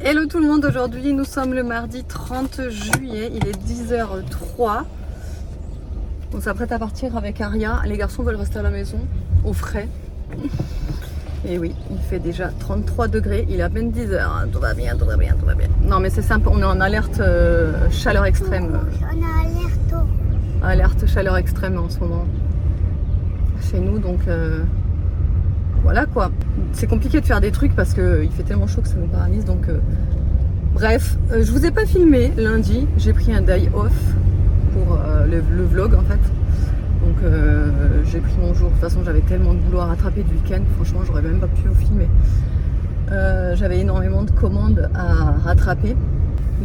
Hello tout le monde, aujourd'hui nous sommes le mardi 30 juillet, il est 10h03. On s'apprête à partir avec Aria, les garçons veulent rester à la maison, au frais. Et oui, il fait déjà 33 degrés, il est à peine 10h, tout va bien, tout va bien, tout va bien. Non mais c'est simple, on est en alerte chaleur extrême. On a Alerte chaleur extrême en ce moment chez nous, donc voilà quoi. C'est compliqué de faire des trucs parce qu'il fait tellement chaud que ça nous paralyse, donc bref, je vous ai pas filmé lundi, j'ai pris un day off pour le vlog en fait. Donc j'ai pris mon jour, de toute façon j'avais tellement de boulot à rattraper du week-end, franchement j'aurais même pas pu vous filmer. J'avais énormément de commandes à rattraper.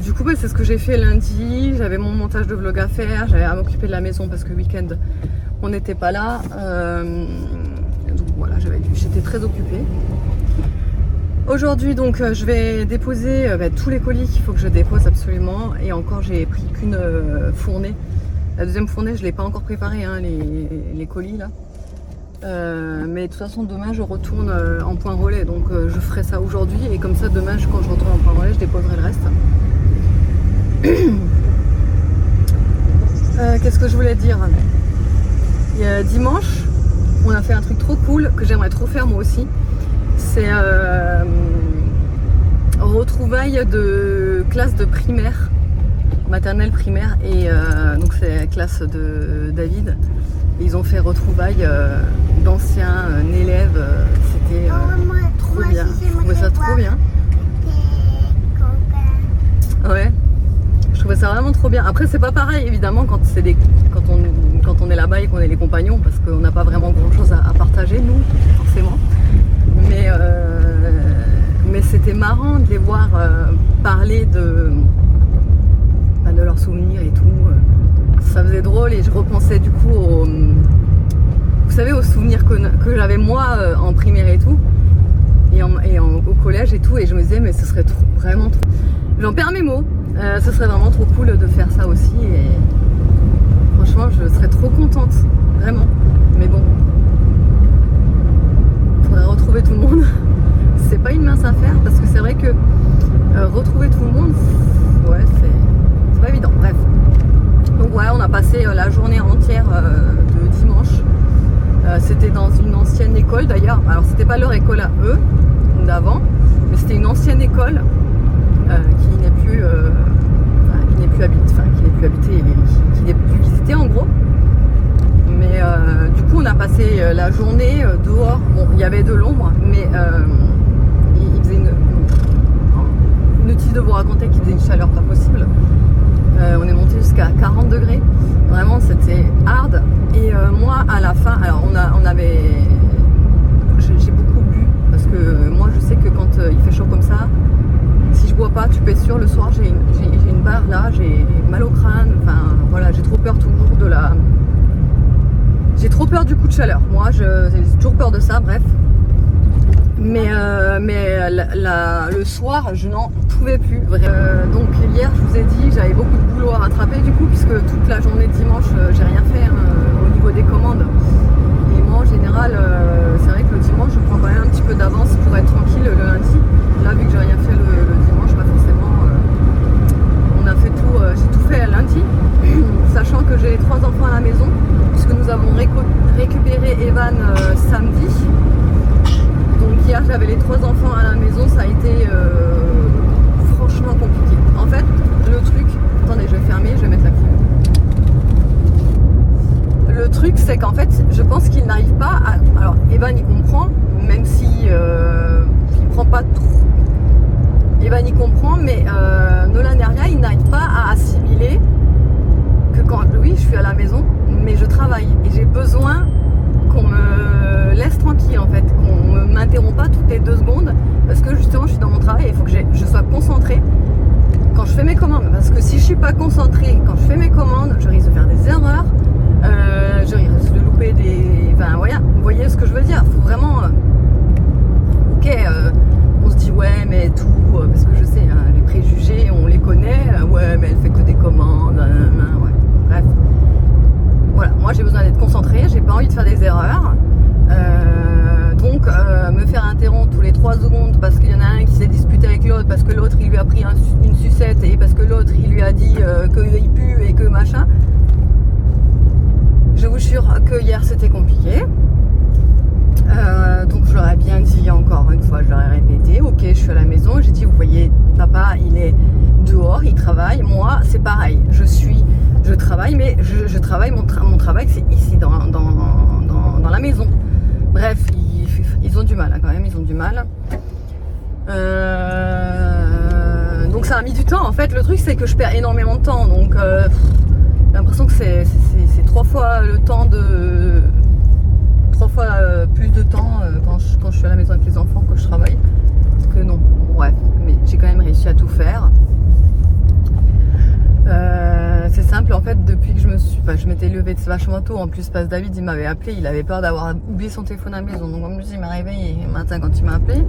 Du coup c'est ce que j'ai fait lundi, j'avais mon montage de vlog à faire, j'avais à m'occuper de la maison parce que le week-end on n'était pas là. Donc voilà, j'étais très occupée. Aujourd'hui donc je vais déposer tous les colis qu'il faut que je dépose absolument, et encore j'ai pris qu'une fournée. La deuxième fournée je ne l'ai pas encore préparée, hein, les colis là. Mais de toute façon demain je retourne en point relais, donc je ferai ça aujourd'hui, et comme ça demain quand je retourne en point relais je déposerai le reste. Qu'est-ce que je voulais dire? Dimanche on a fait un truc trop cool que j'aimerais trop faire moi aussi. C'est retrouvailles de classe de primaire, maternelle primaire, et donc c'est la classe de David. Et ils ont fait retrouvailles d'anciens élèves, c'était trop bien. Je trouvais ça trop bien. Ouais, je trouvais ça vraiment trop bien. Après c'est pas pareil évidemment quand on est là-bas et qu'on est les compagnons, parce qu'on n'a pas vraiment grand chose à partager nous forcément. Mais c'était marrant de les voir parler de leurs souvenirs et tout. Ça faisait drôle, et je repensais du coup vous savez, aux souvenirs que j'avais moi en primaire et tout, au collège et tout, et je me disais mais ce serait vraiment trop. J'en perds mes mots, ce serait vraiment trop cool de faire ça aussi, et franchement je serais trop contente, vraiment. Mais bon, faudrait retrouver tout le monde. C'est pas une mince affaire, parce que c'est vrai que retrouver tout le monde, ouais, c'est pas évident. Bref, donc ouais, on a passé la journée entière de dimanche. C'était dans une ancienne école d'ailleurs. Alors c'était pas leur école à eux d'avant, mais c'était une ancienne école qui n'est plus habitée et qui n'est plus visitée en gros. Mais du coup on a passé la journée dehors. Bon, il y avait de l'ombre, mais il faisait inutile de vous raconter qu'il faisait une chaleur pas possible. On est monté jusqu'à 40 degrés. Vraiment c'était hard. Et moi à la fin, alors j'ai beaucoup bu, parce que moi je sais que quand il fait chaud comme ça, si je bois pas, tu peux être sûr, le soir j'ai une barre là, j'ai mal au crâne, enfin voilà, j'ai trop peur toujours j'ai trop peur du coup de chaleur. Moi j'ai toujours peur de ça, bref. Mais le soir je n'en pouvais plus. Donc hier je vous ai dit, j'avais beaucoup de boulot à rattraper du coup, puisque toute la journée de dimanche j'ai rien fait au niveau des commandes. Et moi en général c'est vrai que le dimanche je prends quand même un petit peu d'avance pour être tranquille le lundi. Là vu que j'ai rien fait le dimanche, pas forcément on a fait tout, j'ai tout fait lundi, sachant que j'ai les 3 enfants à la maison, puisque nous avons récupéré Evan samedi. Donc hier j'avais les 3 enfants à la maison, ça a été franchement compliqué. En fait le truc, attendez je vais fermer, je vais mettre la clé. Le truc c'est qu'en fait je pense qu'il n'arrive pas à... Alors Evan il comprend, même si il prend pas trop. Evan il comprend, mais Nolan et Aria ils n'arrivent pas à assimiler que quand oui je suis à la maison, mais je travaille et j'ai besoin qu'on me laisse tranquille en fait, qu'on ne m'interrompt pas toutes les 2 secondes, parce que justement je suis dans mon travail et il faut que je sois concentrée quand je fais mes commandes, parce que si je suis pas concentrée quand je fais mes commandes, je risque de faire des erreurs, je risque de louper des... Enfin voilà, vous voyez ce que je veux dire, faut vraiment... Ok, on se dit ouais mais tout, parce que je sais, hein, les préjugés on les connaît, ouais mais elle fait que des commandes, ouais, bref. Voilà, moi j'ai besoin d'être concentrée, j'ai pas envie de faire des erreurs, donc me faire interrompre tous les 3 secondes parce qu'il y en a un qui s'est disputé avec l'autre, parce que l'autre il lui a pris une sucette et parce que l'autre il lui a dit qu'il pue et que machin. Je vous jure que hier c'était compliqué. Donc je leur ai bien dit encore une fois, je leur ai répété, ok je suis à la maison, j'ai dit vous voyez papa il est dehors, il travaille, moi c'est pareil, je travaille mais je travaille, mon travail c'est ici dans la maison. Bref, ils ont du mal hein, quand même, ils ont du mal. Donc ça a mis du temps en fait, le truc c'est que je perds énormément de temps, donc j'ai l'impression que c'est 3 fois le temps de... 3 fois plus de temps quand je suis à la maison avec les enfants que je travaille. Parce que non, bref, mais j'ai quand même réussi à tout faire. C'est simple en fait, depuis que je m'étais levée vachement tôt, en plus parce que David il m'avait appelé, il avait peur d'avoir oublié son téléphone à la maison, donc en plus il m'a réveillé le matin quand il m'a appelé.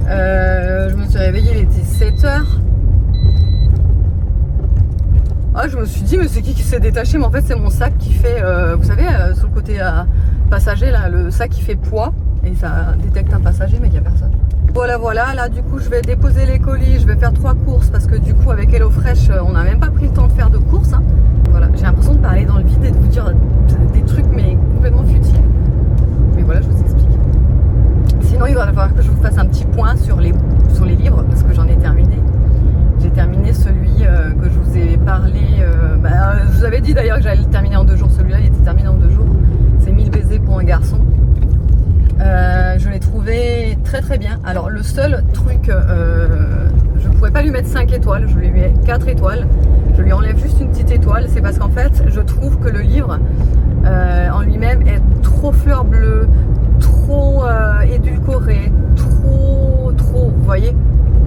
Je me suis réveillée, il était 7h. Ah, je me suis dit mais c'est qui s'est détaché, mais en fait c'est mon sac qui fait, vous savez, sur le côté passager là, le sac qui fait poids et ça détecte un passager mais il n'y a personne. Voilà, là du coup je vais déposer les colis, je vais faire 3 courses parce que du coup avec HelloFresh on n'a même pas pris le temps de faire de courses hein. Voilà, j'ai l'impression de parler dans le vide et de vous dire des trucs mais complètement futiles. Mais voilà, je vous explique. Sinon il va falloir que je vous fasse un petit point sur les livres parce que j'en ai terminé. J'ai terminé celui que je vous ai parlé, je vous avais dit d'ailleurs que j'allais le terminer en 2 jours, celui-là il était terminé en 2 jours. C'est 1000 baisers pour un garçon. Je l'ai trouvé très très bien. Alors le seul truc, je ne pourrais pas lui mettre 5 étoiles, je lui mets 4 étoiles. Je lui enlève juste une petite étoile, c'est parce qu'en fait je trouve que le livre en lui-même est trop fleur bleue, trop édulcoré, trop, vous voyez,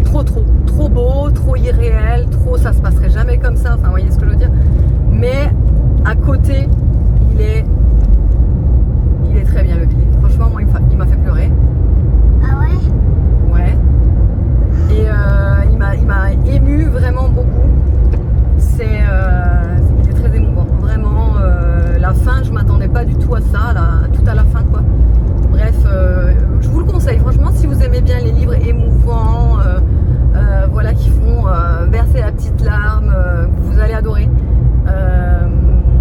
trop beau, trop irréel, trop ça se passerait jamais comme ça, enfin vous voyez ce que je veux dire. Mais à côté, il est très bien le livre. Franchement, moi il m'a fait pleurer. Ah ouais? Ouais. Et il m'a ému vraiment beaucoup. Il est très émouvant. Vraiment, la fin, je m'attendais pas du tout à ça, tout à la fin quoi. Bref, je vous le conseille. Franchement, si vous aimez bien les livres émouvants, voilà, qui font verser la petite larme, vous allez adorer.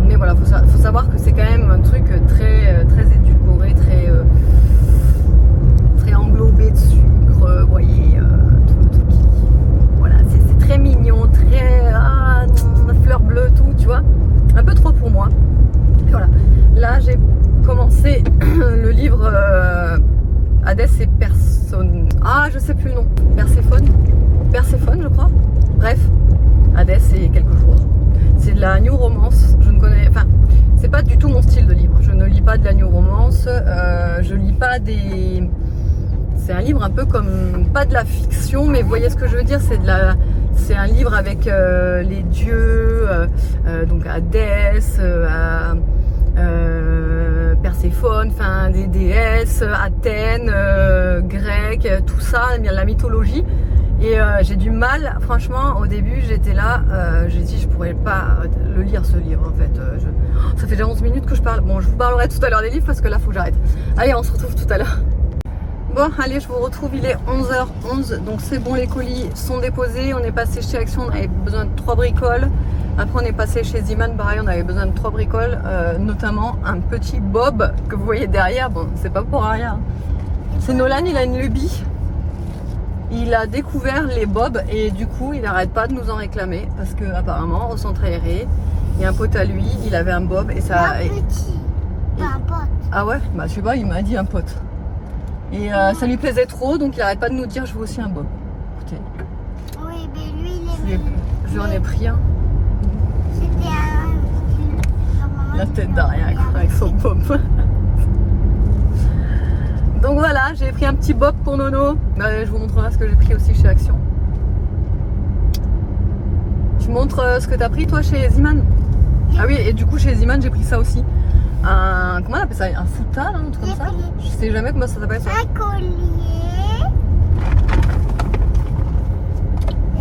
Mais voilà, faut savoir que c'est quand même un truc très édulcoré, très englobé de sucre, vous voyez, tout le truc. Voilà, c'est très mignon, très fleur bleue, tout, tu vois. Un peu trop pour moi. Et voilà, là j'ai commencé le livre Hadès et Perséphone. Ah, je sais plus le nom. Perséphone, je crois. Bref, Hadès et quelque chose. C'est de la new romance. Je ne connais, enfin, c'est pas du tout mon style de livre. Je ne lis pas de la new romance. Je lis pas des. C'est un livre un peu comme, pas de la fiction, mais vous voyez ce que je veux dire. C'est un livre avec les dieux, donc Hadès, Perséphone, enfin des déesses, Athènes, grecques, tout ça, la mythologie. Et j'ai du mal, franchement, au début j'étais là, j'ai dit je pourrais pas le lire ce livre en fait. Ça fait déjà 11 minutes que je parle. Bon, je vous parlerai tout à l'heure des livres parce que là faut que j'arrête. Allez, on se retrouve tout à l'heure. Bon, allez, je vous retrouve, il est 11h11, donc c'est bon, les colis sont déposés. On est passé chez Action, on avait besoin de 3 bricoles. Après on est passé chez Ziman, pareil, on avait besoin de 3 bricoles, notamment un petit bob que vous voyez derrière. Bon, c'est pas pour rien. C'est Nolan, il a une lubie. Il a découvert les bobs et du coup il n'arrête pas de nous en réclamer parce que apparemment au centre aéré, il y a un pote à lui, il avait un bob et ça. Un petit, pas un pote. Ah ouais, bah je sais pas, il m'a dit un pote. Et ça lui plaisait trop, donc il n'arrête pas de nous dire je veux aussi un bob. Écoutez. Oui, mais lui il est. Je lui en ai pris un. C'était un. La tête d'Aria avec son bob. Donc voilà, j'ai pris un petit bob pour Nono. Je vous montrerai ce que j'ai pris aussi chez Action. Tu montres ce que tu as pris toi chez Ziman? Ah oui, et du coup chez Ziman j'ai pris ça aussi. Comment on appelle ça? Un fouta, là, un truc comme ça? Je sais jamais comment ça s'appelle ça. Un collier.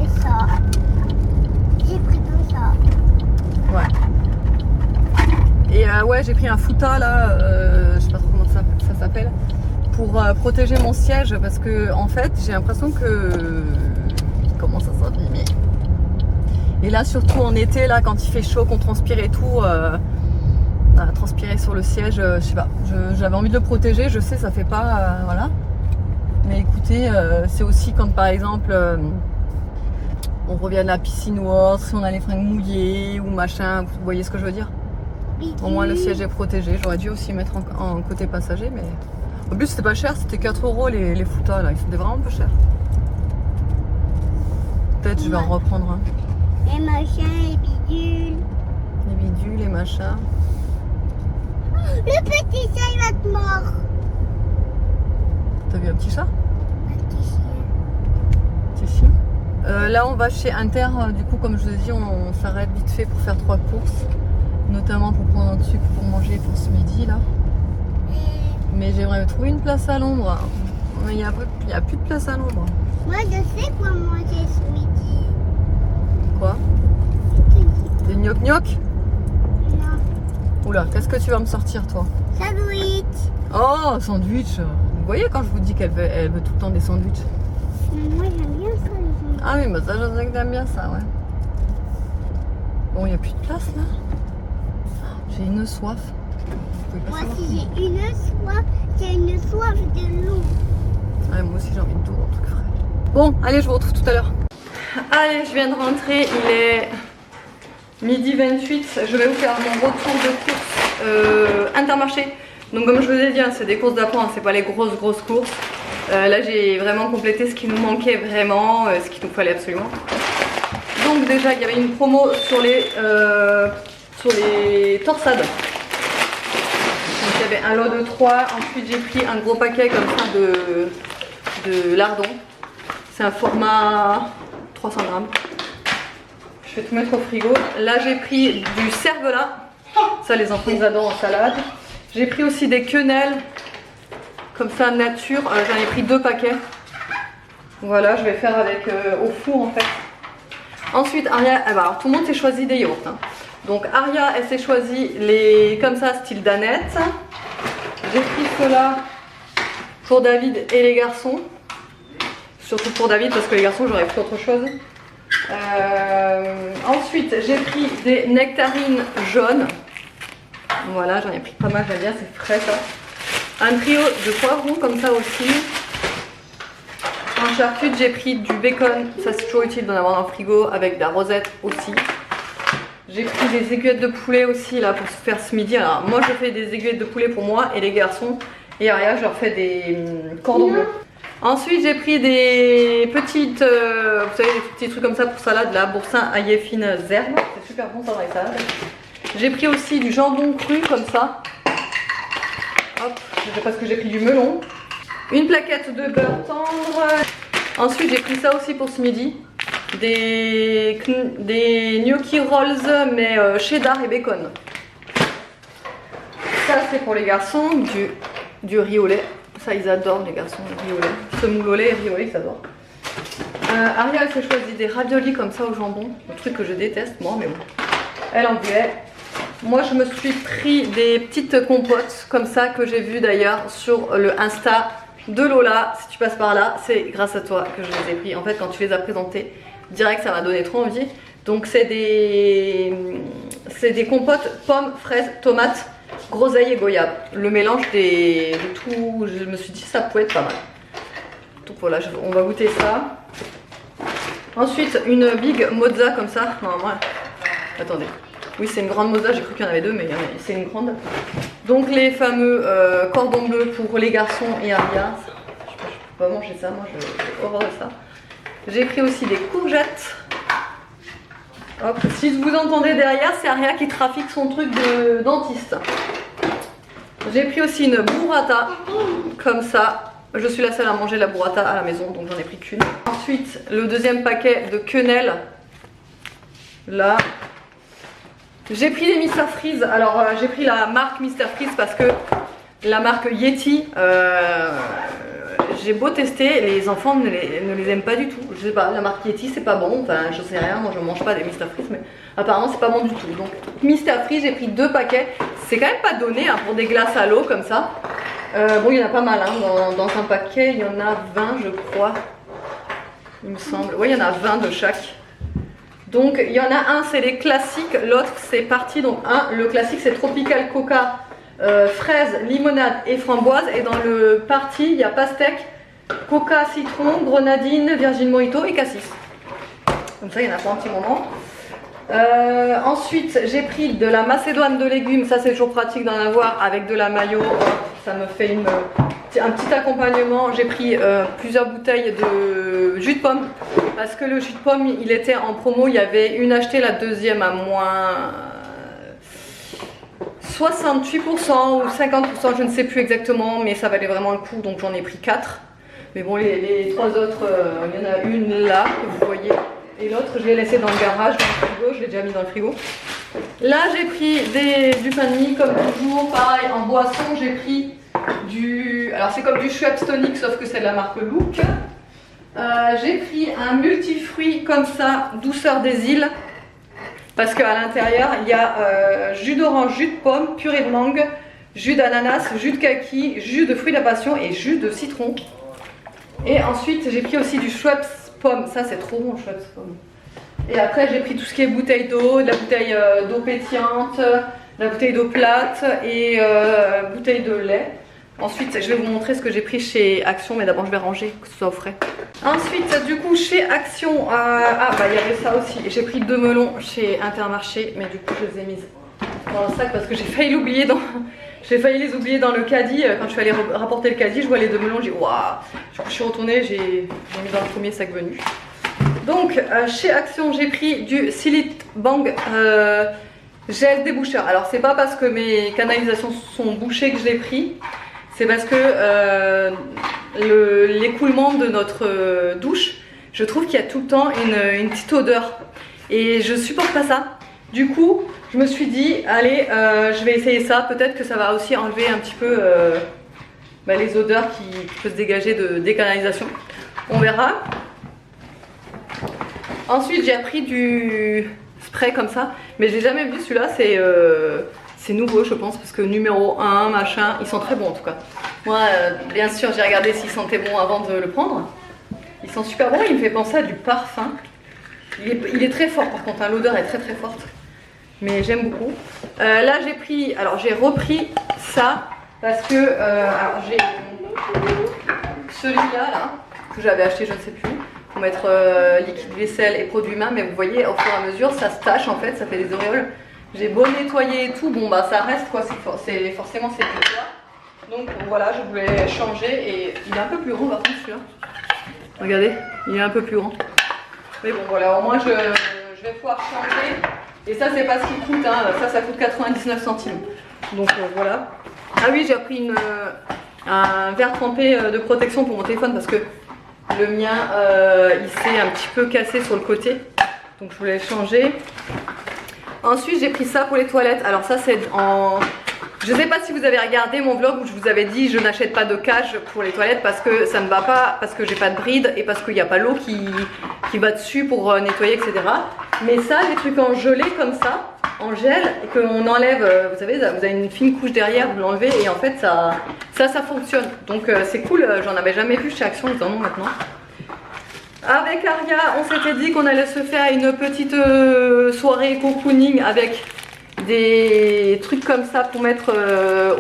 Et ça. J'ai pris tout ça. Ouais. Et ouais, j'ai pris un fouta là, je sais pas trop comment ça s'appelle. pour protéger mon siège parce que en fait j'ai l'impression que il commence à s'abîmer. Et là surtout en été, là quand il fait chaud, qu'on transpire et tout, transpirer sur le siège, je sais pas, j'avais envie de le protéger, je sais ça fait pas, voilà. Mais écoutez, c'est aussi quand par exemple on revient de la piscine ou autre, si on a les fringues mouillées ou machin, vous voyez ce que je veux dire? Au moins le siège est protégé. J'aurais dû aussi mettre en côté passager, mais en plus c'était pas cher, c'était 4 € les foutas là, ils étaient vraiment pas chers. Peut-être je vais en reprendre un. Les machins, les bidules. Les bidules, les machins. Le petit chat, il va être mort. T'as vu un petit chat? Un petit chien. Petit chien. Là on va chez Inter, du coup comme je vous ai dit, on s'arrête vite fait pour faire 3 courses. Notamment pour prendre un sucre pour manger pour ce midi là. Mais j'aimerais trouver une place à l'ombre. Mais il n'y a plus de place à l'ombre. Moi, je sais quoi manger ce midi. Quoi? Des gnoc-gnoc? Non. Oula, qu'est-ce que tu vas me sortir toi? Sandwich. Oh, sandwich. Vous voyez quand je vous dis qu'elle veut tout le temps des sandwichs? Mais moi, j'aime bien ça, les sandwichs. Ah oui, mais ça je sais que t'aimes bien ça, ouais. Bon, il n'y a plus de place là. J'ai une soif. Moi aussi j'ai une soif de l'eau. Ouais, moi aussi j'ai envie d'eau, un truc frais. Bon, allez, je vous retrouve tout à l'heure. Allez, je viens de rentrer, il est midi 28. Je vais vous faire mon retour de course Intermarché. Donc comme je vous ai dit, hein, c'est des courses d'appoint, hein, c'est pas les grosses courses. Là j'ai vraiment complété ce qui nous manquait vraiment, ce qu'il nous fallait absolument. Donc déjà il y avait une promo sur les torsades. Donc il y avait un lot de 3. Ensuite j'ai pris un gros paquet comme ça de lardons. C'est un format 300 grammes. Je vais tout mettre au frigo. Là j'ai pris du cervelas. Ça les enfants ils adorent en salade. J'ai pris aussi des quenelles. Comme ça nature. J'en ai pris 2 paquets. Voilà, je vais faire avec au four en fait. Ensuite Aria, alors tout le monde s'est choisi des yaourts. Hein. Donc Aria elle s'est choisi les comme ça style danette. J'ai pris ceux-là pour David et les garçons. Surtout pour David parce que les garçons j'aurais pris autre chose. Ensuite j'ai pris des nectarines jaunes. Voilà, j'en ai pris pas mal, j'aime bien, c'est frais ça. Un trio de poivrons comme ça aussi. En charcuterie j'ai pris du bacon, ça c'est toujours utile d'en avoir dans le frigo, avec de la rosette aussi. J'ai pris des aiguillettes de poulet aussi là pour faire ce midi. Alors moi je fais des aiguillettes de poulet pour moi et les garçons. Et Aria je leur fais des cordons bleus. Ensuite j'ai pris des petites, vous savez des petits trucs comme ça pour salade, là, boursin, ail fine, zerbe. C'est super bon ça dans les salades. J'ai pris aussi du jambon cru comme ça. Hop, parce que j'ai pris du melon. Une plaquette de beurre tendre. Ensuite j'ai pris ça aussi pour ce midi. Des gnocchi rolls mais cheddar et bacon. Ça c'est pour les garçons, du riz au lait. Ça ils adorent les garçons, le riz au lait. Semoule au lait et riz au lait ils adorent. Ariel s'est choisi des raviolis comme ça au jambon. Un truc que je déteste moi mais bon. Elle en voulait. Moi je me suis pris des petites compotes comme ça que j'ai vu d'ailleurs sur le Insta de Lola. Si tu passes par là, c'est grâce à toi que je les ai pris. En fait quand tu les as présentés, direct ça m'a donné trop envie. Donc c'est des compotes pommes, fraises, tomates, groseilles et goyave. Le mélange de tout, je me suis dit ça pouvait être pas mal. Donc voilà, on va goûter ça. Ensuite une big mozza comme ça. Non moi, attendez. Oui c'est une grande mozza, j'ai cru qu'il y en avait 2 mais c'est une grande. Donc les fameux cordons bleus pour les garçons et Aria. Je peux pas manger ça, moi j'ai horreur de ça. J'ai pris aussi des courgettes. Hop. Si vous entendez derrière, c'est Aria qui trafique son truc de dentiste. J'ai pris aussi une burrata, comme ça. Je suis la seule à manger la burrata à la maison, donc j'en ai pris qu'une. Ensuite, le deuxième paquet de quenelles. Là. J'ai pris les Mr Freeze. Alors, j'ai pris la marque Mr Freeze parce que la marque Yeti, j'ai beau tester, les enfants ne les aiment pas du tout. Je sais pas, la marque Yeti c'est pas bon, enfin je sais rien, moi je mange pas des Mr Freeze mais apparemment c'est pas bon du tout. Donc Mr Freeze j'ai pris 2 paquets, c'est quand même pas donné hein, pour des glaces à l'eau comme ça. Bon, il y en a pas mal, hein. Dans un paquet, il y en a 20, je crois. Il me semble. Oui, il y en a 20 de chaque. Donc, il y en a un, c'est les classiques. L'autre, c'est parti. Donc, le classique, c'est Tropical Coca, fraise, limonade et framboise. Et dans le parti, il y a pastèque, coca, citron, grenadine, virgin mojito et cassis. Comme ça, il y en a pour un petit moment. Ensuite, j'ai pris de la macédoine de légumes. Ça, c'est toujours pratique d'en avoir avec de la mayo. Ça me fait un petit accompagnement. J'ai pris plusieurs bouteilles de jus de pomme. Parce que le jus de pomme, il était en promo. Il y avait une achetée, la deuxième à moins 68% ou 50%. Je ne sais plus exactement. Mais ça valait vraiment le coup. Donc j'en ai pris 4. Mais bon, les 3 autres, il y en a une là, que vous voyez. Et l'autre, je l'ai laissé dans le garage, dans le frigo. Je l'ai déjà mis dans le frigo. Là, j'ai pris du pain de mie, comme toujours. Pareil, en boisson, j'ai pris alors, c'est comme du Schweppes Tonic, sauf que c'est de la marque Look. J'ai pris un multifruit comme ça, douceur des îles. Parce qu'à l'intérieur, il y a jus d'orange, jus de pomme, purée de mangue, jus d'ananas, jus de kaki, jus de fruits de la passion et jus de citron. Et ensuite, j'ai pris aussi du Schweppes pomme. Ça, c'est trop bon, Schweppes pomme. Et après, j'ai pris tout ce qui est bouteille d'eau, de la bouteille d'eau pétillante, la bouteille d'eau plate et bouteille de lait. Ensuite, je vais vous montrer ce que j'ai pris chez Action, mais d'abord je vais ranger, que ce soit au frais. Ensuite, du coup, chez Action, il y avait ça aussi. J'ai pris 2 melons chez Intermarché, mais du coup, je les ai mises dans le sac parce que j'ai failli l'oublier J'ai failli les oublier dans le caddie. Quand je suis allée rapporter le caddie, je vois les 2 melons, j'ai dit waouh. Du coup, je suis retournée, j'ai mis dans le premier sac venu. Donc, chez Action, j'ai pris du Silite Bang gel déboucheur. Alors, c'est pas parce que mes canalisations sont bouchées que je l'ai pris. C'est parce que l'écoulement de notre douche, je trouve qu'il y a tout le temps une petite odeur. Et je supporte pas ça. Du coup, je me suis dit, allez, je vais essayer ça. Peut-être que ça va aussi enlever un petit peu les odeurs qui peuvent se dégager des canalisations. On verra. Ensuite, j'ai pris du spray comme ça. Mais je l'ai jamais vu celui-là. C'est nouveau, je pense, parce que numéro 1, machin, ils sont très bons en tout cas. Moi, bien sûr, j'ai regardé s'ils sentaient bons avant de le prendre. Ils sont super bons, il me fait penser à du parfum. Il est très fort par contre, hein, l'odeur est très très forte. Mais j'aime beaucoup. Là, j'ai repris ça parce que j'ai celui-là, là, que j'avais acheté, je ne sais plus, pour mettre liquide vaisselle et produits mains. Mais vous voyez, au fur et à mesure, ça se tache en fait, ça fait des auréoles. J'ai beau nettoyer et tout, bon bah ça reste quoi, forcément c'est du poids. Donc voilà, je voulais changer et il est un peu plus grand par contre celui-là. Regardez, il est un peu plus grand. Mais bon voilà, au moins je vais pouvoir changer. Et ça c'est pas ce qu'il coûte, hein. Ça coûte 99 centimes. Donc voilà. Ah oui, j'ai pris un verre trempé de protection pour mon téléphone parce que le mien il s'est un petit peu cassé sur le côté. Donc je voulais changer. Ensuite, j'ai pris ça pour les toilettes. Alors ça, c'est en... Je sais pas si vous avez regardé mon vlog où je vous avais dit je n'achète pas de cage pour les toilettes parce que ça ne va pas, parce que j'ai pas de bride et parce qu'il n'y a pas l'eau qui va dessus pour nettoyer, etc. Mais ça, les trucs en gelée comme ça, en gel, et qu'on enlève, vous savez, vous avez une fine couche derrière, vous l'enlevez et en fait ça fonctionne. Donc c'est cool, j'en avais jamais vu chez Action, ils en ont maintenant. Avec Aria, on s'était dit qu'on allait se faire une petite soirée cocooning avec des trucs comme ça pour mettre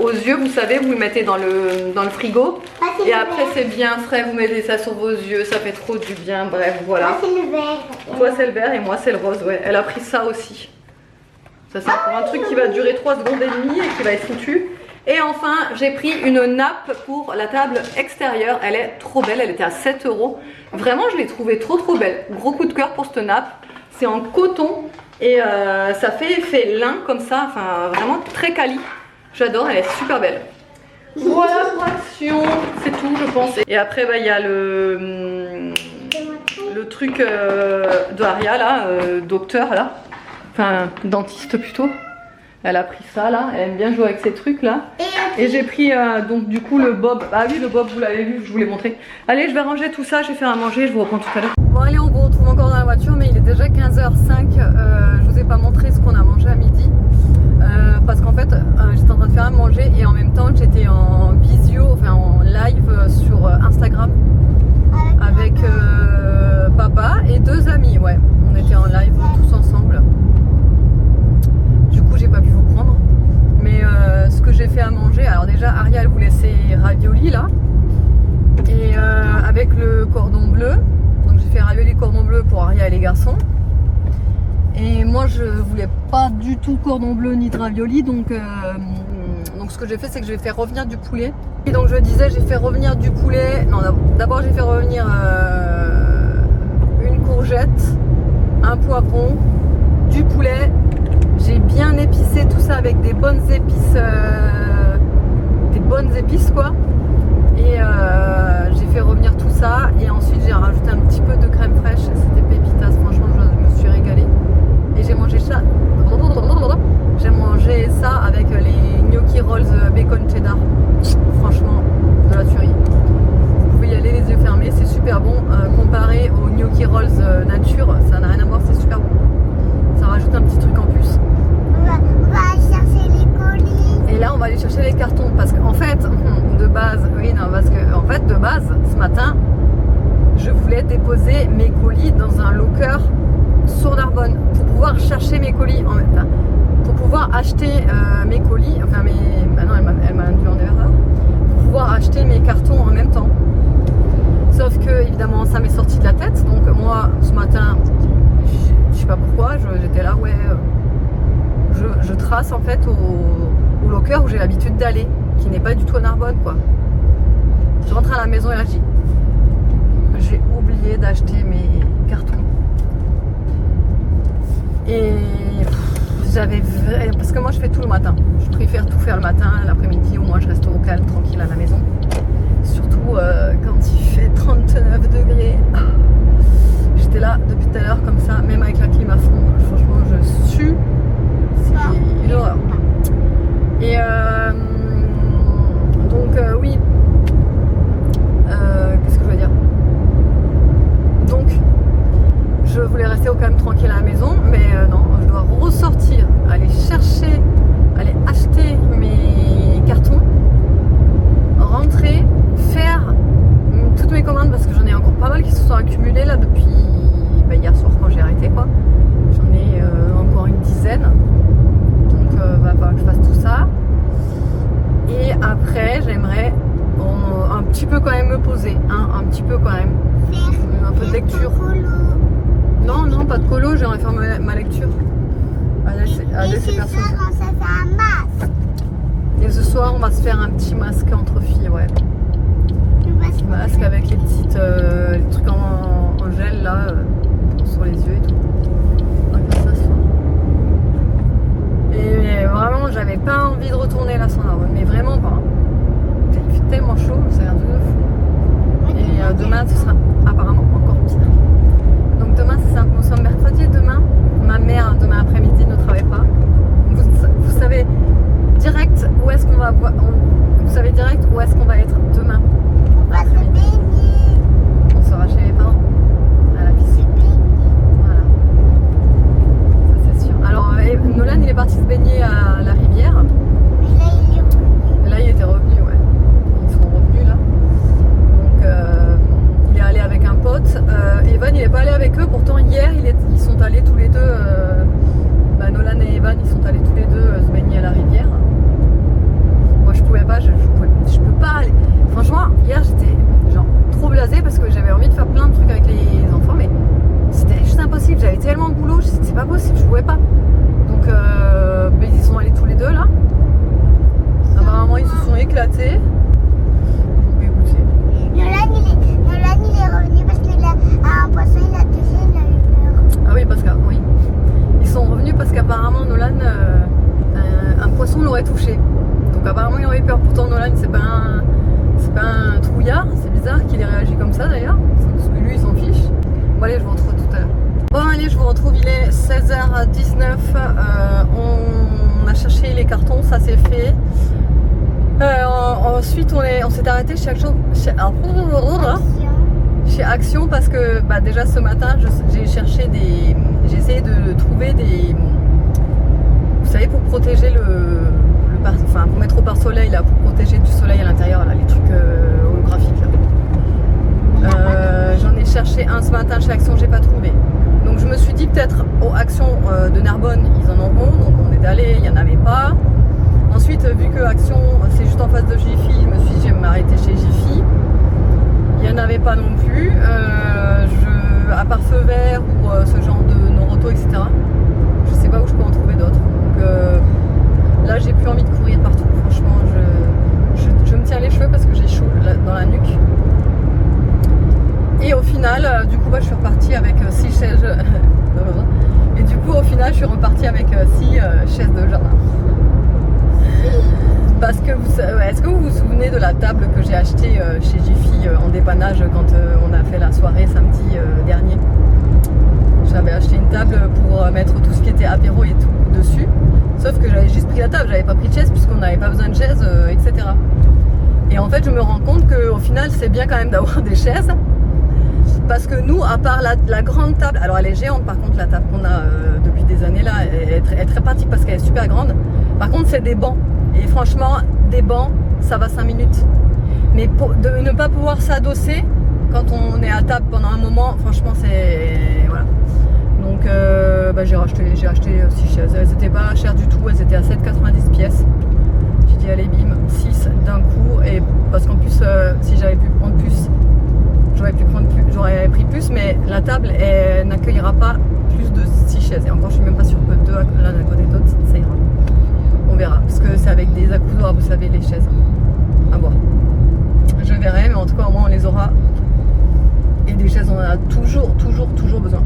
aux yeux. Vous savez, vous le mettez dans le frigo. Et après c'est bien frais, vous mettez ça sur vos yeux, ça fait trop du bien. Bref, voilà. Moi c'est le vert. Toi c'est le vert et moi c'est le rose, ouais. Elle a pris ça aussi. Ça c'est pour un truc qui va durer 3 secondes et demie et qui va être foutu. Et enfin, j'ai pris une nappe pour la table extérieure. Elle est trop belle, elle était à 7 €. Vraiment, je l'ai trouvée trop belle. Gros coup de cœur pour cette nappe. C'est en coton et ça fait effet lin comme ça. Enfin, vraiment très quali. J'adore, elle est super belle. Voilà pour Action, c'est tout je pense. Et après, il y a le truc de Aria là, docteur là. Enfin, dentiste plutôt. Elle a pris ça là, elle aime bien jouer avec ces trucs là. Et j'ai pris donc du coup le bob. Ah oui, le bob, vous l'avez vu, je vous l'ai montré. Allez, je vais ranger tout ça, je vais faire à manger, je vous reprends tout à l'heure. Bon allez, on vous retrouve encore dans la voiture, mais il est déjà 15h05. Je vous ai pas montré ce qu'on a mangé à midi. Parce qu'en fait, j'étais en train de faire à manger et en même temps j'étais en visio je voulais pas du tout cordon bleu ni de ravioli, donc ce que j'ai fait, c'est que j'ai fait revenir du poulet. Et donc je disais, j'ai fait revenir du poulet. Non, d'abord j'ai fait revenir une courgette, un poivron, du poulet. J'ai bien épicé tout ça avec des bonnes épices quoi. Et j'ai fait revenir tout ça. Et ensuite j'ai rajouté un petit peu de crème fraîche. C'était pépitas. Franchement, je me suis régalée. Et j'ai mangé ça. J'ai mangé ça avec les gnocchi rolls bacon cheddar. Franchement, de la tuerie. Vous pouvez y aller les yeux fermés, c'est super bon. Comparé aux gnocchi rolls nature, ça n'a rien à voir, c'est super bon. Ça rajoute un petit truc en plus. On va aller chercher les colis. Et là, on va aller chercher les cartons parce qu'en fait, de base, ce matin, je voulais déposer mes colis dans un locker sur Narbonne pour pouvoir chercher mes colis en même temps. Pour pouvoir acheter mes colis, enfin non, elle m'a induit en erreur. Pour pouvoir acheter mes cartons en même temps. Sauf que évidemment ça m'est sorti de la tête. Donc moi ce matin, je sais pas pourquoi, j'étais là, ouais, je trace en fait au locker où j'ai l'habitude d'aller, qui n'est pas du tout à Narbonne quoi. Je rentre à la maison et là j'ai oublié d'acheter mes cartons. Et parce que moi je fais tout le matin. Je préfère tout faire le matin, l'après-midi au moins je reste au calme, tranquille à la maison. Surtout quand il fait 39 degrés. J'étais là depuis tout à l'heure comme ça, même avec la clim à fond. Franchement je sue. C'est une horreur. Et donc oui. Qu'est-ce que je veux dire? Donc je voulais rester au calme tranquille à la maison, mais non, je dois ressortir, aller acheter mes cartons, rentrer, faire toutes mes commandes parce que j'en ai encore pas mal qui se sont accumulées là depuis hier soir quand j'ai arrêté quoi. J'en ai encore une dizaine, donc va falloir que je fasse tout ça. Et après, j'aimerais un petit peu quand même me poser, hein, un petit peu quand même, un peu de lecture. Non, pas de colo, j'aimerais faire ma lecture. Et ce soir, on se fait un masque. Et ce soir, on va se faire un petit masque entre filles, ouais. Un petit masque avec les petites les trucs en gel là, sur les yeux et tout. On va faire ça ce soir. Et vraiment, j'avais pas envie de retourner là sans Narbonne, mais vraiment pas. Il fait tellement chaud, c'est un truc de fou. Et demain, ce sera apparemment encore pire. Donc demain c'est simple, nous sommes mercredi et demain, ma mère demain après-midi ne travaille pas. Vous savez direct où est-ce qu'on va vous savez direct où est-ce qu'on va être demain. On va se baigner. On sera chez mes parents, à la piscine. Voilà. Ça c'est sûr. Alors Nolan il est parti se baigner à la rivière. Mais là il est revenu. Là il était revenu, ouais. Ils sont revenus là. Donc il est allé avec un pote. Evan il n'est pas allé avec eux, pourtant hier ils sont allés tous les deux, Nolan et Evan ils sont allés tous les deux se baigner à la rivière. Moi je pouvais pas, je peux pas aller. Franchement hier j'étais genre trop blasée parce que j'avais envie de faire plein de trucs avec les enfants mais c'était juste impossible, j'avais tellement de boulot, c'est pas possible, je pouvais pas. Donc ils sont allés tous les deux là. Apparemment ils se sont éclatés. Nolan il est revenu parce qu'il a un poisson, il a touché, il a eu peur. Ah oui, parce que oui. Ils sont revenus parce qu'apparemment Nolan, un poisson l'aurait touché. Donc apparemment il aurait peur. Pourtant Nolan c'est pas un trouillard. C'est bizarre qu'il ait réagi comme ça d'ailleurs. Parce que lui il s'en fiche. Bon allez, je vous retrouve tout à l'heure. Bon allez, je vous retrouve, il est 16h19. On a cherché les cartons, ça c'est fait. Ensuite on s'est arrêté chez Action parce que déjà ce matin j'ai essayé de trouver des, vous savez, pour protéger pour mettre au pare-soleil là, pour protéger du soleil à l'intérieur là, les trucs holographiques là. J'en ai cherché un ce matin chez Action, j'ai pas trouvé. Donc je me suis dit peut-être aux Action de Narbonne ils en auront, donc on est allé, il y en avait pas. Ensuite, vu que Action c'est juste en face de Jiffy, je me suis dit je vais m'arrêter chez Jiffy. Il n'y en avait pas non plus. À part Feu Vert ou ce genre de Noroto, etc. Je sais 6 chaises de jardin. Parce que est-ce que vous vous souvenez de la table que j'ai achetée chez Jiffy en dépannage quand on a fait la soirée samedi dernier? J'avais acheté une table pour mettre tout ce qui était apéro et tout dessus. Sauf que j'avais juste pris la table, j'avais pas pris de chaise puisqu'on n'avait pas besoin de chaise, etc. Et en fait, je me rends compte qu'au final, c'est bien quand même d'avoir des chaises. Parce que nous, à part la grande table, alors elle est géante par contre, la table qu'on a depuis des années là, elle est très pratique parce qu'elle est super grande. Par contre, c'est des bancs. Et franchement, des bancs, ça va 5 minutes. Mais de ne pas pouvoir s'adosser quand on est à table pendant un moment, franchement, c'est... Voilà. Donc, j'ai acheté 6 chaises. Elles n'étaient pas chères du tout, elles étaient à 7,90 pièces. J'ai dit, allez, bim, 6 d'un coup. Et parce qu'en plus, si j'avais pu prendre plus, j'aurais pris plus, mais la table, elle n'accueillera pas plus de 6 chaises. Et encore, je suis même pas sûre que 2 l'un à côté de l'autre, ça ira. On verra, parce que c'est avec des accoudoirs, vous savez, les chaises. À voir. Je verrai, mais en tout cas, au moins, on les aura. Et des chaises, on en a toujours besoin.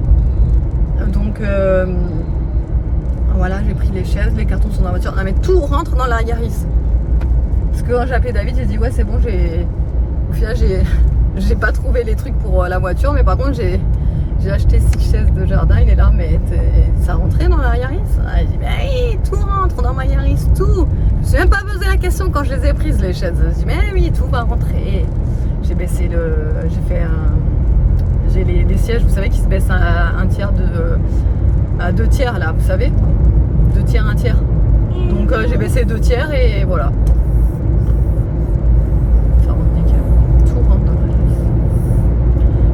Donc, voilà, j'ai pris les chaises, les cartons sont dans la voiture. Non, mais tout rentre dans la Yaris. Parce que quand j'ai appelé David, j'ai dit, ouais, c'est bon, au final, j'ai pas trouvé les trucs pour la voiture, mais par contre, j'ai acheté 6 chaises de jardin. Il est là, mais ça rentrait dans la Yaris? J'ai dit, mais oui, tout rentre dans ma Yaris, tout. Je me suis même pas posé la question quand je les ai prises, les chaises. J'ai dit, mais oui, tout va rentrer. J'ai baissé j'ai les sièges, vous savez, qui se baissent à 1 tiers à 2 tiers là, vous savez, 2 tiers, 1 tiers. Donc j'ai baissé 2 tiers et voilà. Ça rentre nickel. Tout rentre dans la Yaris.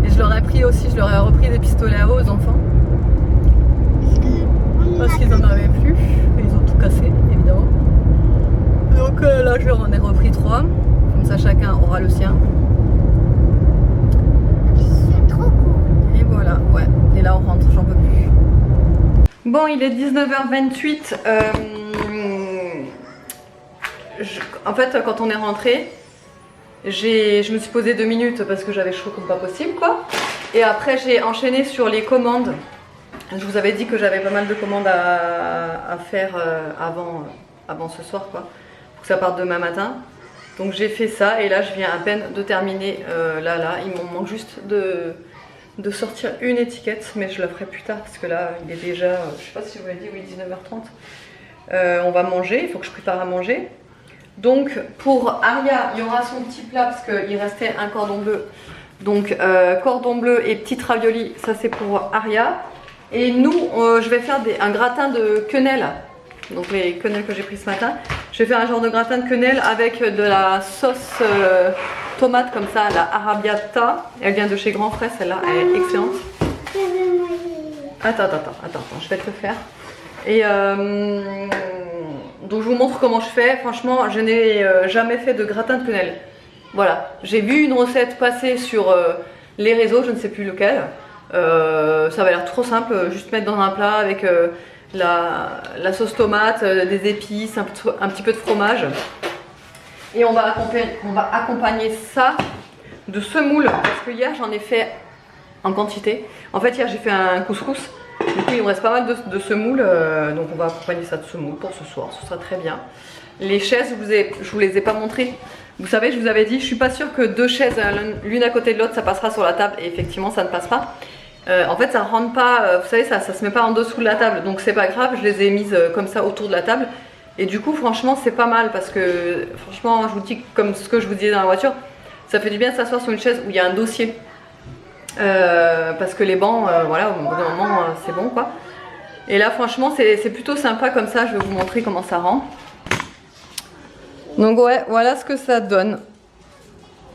Et je leur ai pris aussi, je leur ai repris des pistolets à eau aux enfants. Parce qu'ils n'en avaient plus. Et ils ont tout cassé, évidemment. Donc là, je leur en ai repris 3. Comme ça, chacun aura le sien. C'est trop cool. Et voilà, ouais. Et là, on rentre, j'en peux plus. Bon, il est 19h28. En fait, quand on est rentré, je me suis posée 2 minutes parce que j'avais chaud comme pas possible, quoi. Et après, j'ai enchaîné sur les commandes. Je vous avais dit que j'avais pas mal de commandes à faire avant ce soir, quoi, pour que ça parte demain matin. Donc j'ai fait ça et là je viens à peine de terminer. Là, il me manque juste de sortir une étiquette, mais je la ferai plus tard parce que là il est déjà, je sais pas si je vous l'ai dit, oui, 19h30. On va manger, il faut que je prépare à manger. Donc pour Aria, il y aura son petit plat parce qu'il restait un cordon bleu. Donc cordon bleu et petite ravioli, ça c'est pour Aria. Et nous, je vais faire un gratin de quenelle. Donc les quenelles que j'ai pris ce matin. Je vais faire un genre de gratin de quenelle avec de la sauce tomate comme ça, la arrabbiata. Elle vient de chez Grand Frais, celle-là, elle est excellente. Attends, je vais te le faire. Et donc je vous montre comment je fais. Franchement, je n'ai jamais fait de gratin de quenelle. Voilà, j'ai vu une recette passer sur les réseaux, je ne sais plus lequel. Ça va l'air trop simple, juste mettre dans un plat avec la sauce tomate, des épices, un petit peu de fromage. Et on va accompagner ça de semoule, parce que hier j'en ai fait en quantité. En fait hier j'ai fait un couscous, du coup il me reste pas mal de semoule, donc on va accompagner ça de semoule pour ce soir, ce sera très bien. Les chaises, je vous les ai pas montrées. Vous savez, je vous avais dit, je suis pas sûre que 2 chaises l'une à côté de l'autre ça passera sur la table, et effectivement ça ne passe pas. En fait ça rentre pas, vous savez, ça se met pas en dessous de la table, donc c'est pas grave, je les ai mises comme ça autour de la table. Et du coup franchement c'est pas mal parce que franchement je vous dis comme ce que je vous disais dans la voiture, ça fait du bien de s'asseoir sur une chaise où il y a un dossier. Parce que les bancs, voilà, au bout d'un moment c'est bon quoi. Et là franchement c'est plutôt sympa comme ça, je vais vous montrer comment ça rend. Donc ouais, voilà ce que ça donne.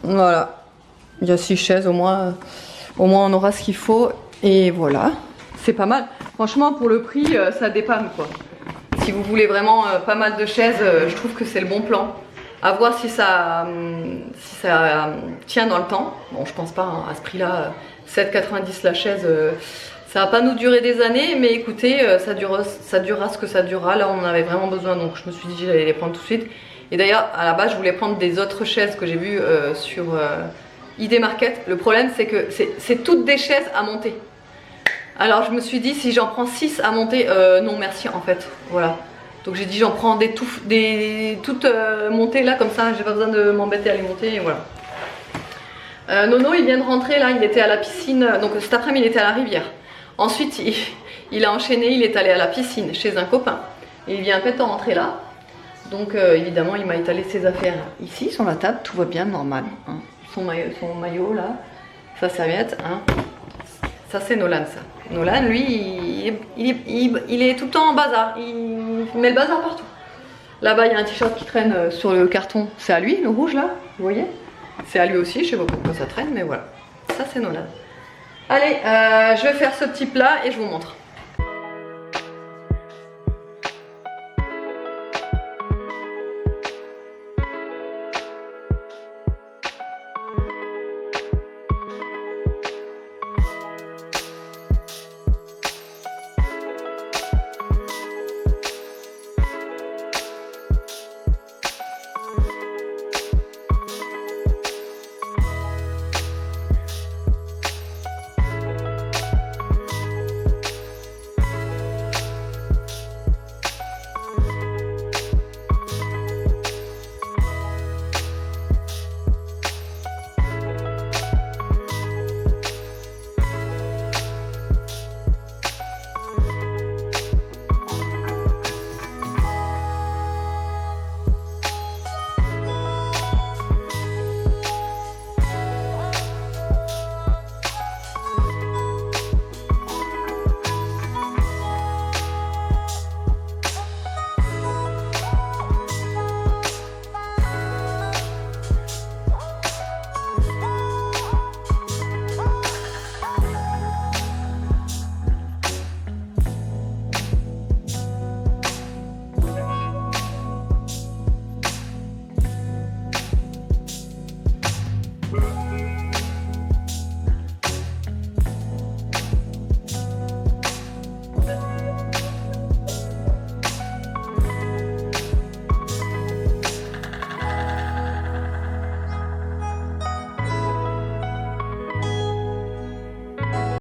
Voilà, il y a 6 chaises au moins on aura ce qu'il faut. Et voilà, c'est pas mal. Franchement pour le prix ça dépanne quoi. Si vous voulez vraiment pas mal de chaises, je trouve que c'est le bon plan. À voir si ça tient dans le temps. Bon, je pense pas hein, à ce prix-là, 7,90 la chaise, ça va pas nous durer des années, mais écoutez, ça durera ce que ça durera. Là, on en avait vraiment besoin, donc je me suis dit j'allais les prendre tout de suite. Et d'ailleurs, à la base, je voulais prendre des autres chaises que j'ai vues sur ID Market. Le problème, c'est que c'est toutes des chaises à monter. Alors je me suis dit si j'en prends 6 à monter, non merci en fait, voilà. Donc j'ai dit j'en prends toutes montées là comme ça, j'ai pas besoin de m'embêter à les monter et voilà. Nono il vient de rentrer là, il était à la piscine, donc cet après-midi il était à la rivière. Ensuite il a enchaîné, il est allé à la piscine chez un copain. Et il vient à peine de rentrer là. Donc évidemment il m'a étalé ses affaires ici sur la table, tout va bien, normal. Hein. Son maillot là, sa serviette, hein. Ça c'est Nolan ça. Nolan lui il est tout le temps en bazar, il met le bazar partout. Là-bas il y a un t-shirt qui traîne sur le carton, c'est à lui le rouge là, vous voyez? C'est à lui aussi, je sais pas pourquoi ça traîne mais voilà. Ça c'est Nolan. Allez, je vais faire ce petit plat et je vous montre.